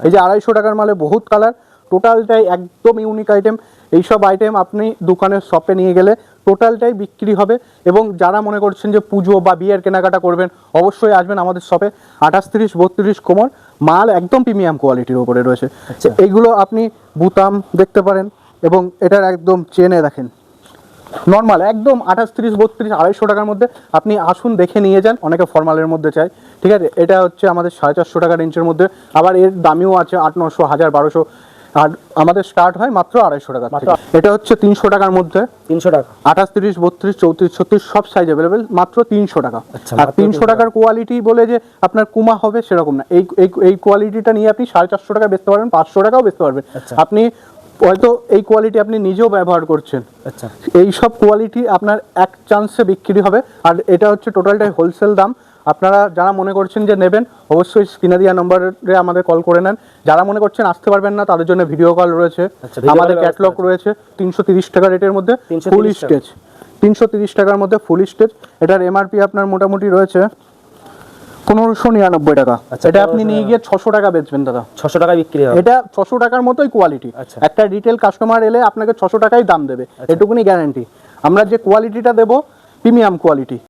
এই যে 250 টাকার মালে বহুত কালার, টোটালটাই একদম ইউনিক আইটেম। এইসব আইটেম আপনি দোকানের শপে নিয়ে গেলে টোটালটাই বিক্রি হবে। এবং যারা মনে করছেন যে পুজো বা বিয়ের কেনাকাটা করবেন, অবশ্যই আসবেন আমাদের শপে। 28, 30, 32 কোমর মাল একদম প্রিমিয়াম কোয়ালিটির উপরে রয়েছে। এইগুলো আপনি বুতাম দেখতে পারেন, এবং এটার একদম চেনে দেখেন নর্মাল একদম 28, 30, 32, 250 টাকার মধ্যে আপনি আসুন দেখে নিয়ে যান। অনেকে ফর্মালের মধ্যে চাই, ঠিক আছে। এটা হচ্ছে আমাদের 450 টাকা রেঞ্জের মধ্যে, আবার এর দামিও আছে 800, 900, 1000, 1200, আর আমাদের স্টার্ট হয় মাত্র 250 টাকা থেকে। এটা হচ্ছে 300 টাকার মধ্যে, 300 টাকা, 28, 30, 32, 34, 36 সব সাইজ অ্যাভেলেবেল, মাত্র 300 টাকা। আর 300 টাকার কোয়ালিটি বলে যে আপনার কুমা হবে সেরকম না। এই কোয়ালিটিটা নিয়ে আপনি 450 টাকা বেচতে পারবেন, 500 টাকাও বেচতে পারবেন। আপনি হয়তো এই কোয়ালিটি আপনি নিজেও ব্যবহার করছেন, এই সব কোয়ালিটি আপনার এক চান্সে বিক্রি হবে। আর এটা হচ্ছে টোটালটাই হোলসেল দাম। আপনারা যারা মনে করছেন যে নেবেন, অবশ্যই স্ক্রিনে দেওয়া নম্বরে আমাদের কল করে নেন। যারা মনে করছেন আসতে পারবেন না, তাদের জন্য ভিডিও কল রয়েছে, আমাদের ক্যাটালগ রয়েছে 330 টাকা রেটের মধ্যে ফুল স্টেজ, 330 টাকার মধ্যে ফুল স্টেজ। এটার এমআরপি আপনার মোটামুটি রয়েছে 1599 টাকা। এটা আপনি নিয়ে গিয়ে 600 টাকা বেচবেন দাদা, 600 টাকা বিক্রি হবে। এটা 600 টাকার মতোই কোয়ালিটি। একটা রিটেল কাস্টমার এলে আপনাকে 600 টাকাই দাম দেবে, এটুকুনি গ্যারান্টি। আমরা যে কোয়ালিটিটা দেবো প্রিমিয়াম কোয়ালিটি।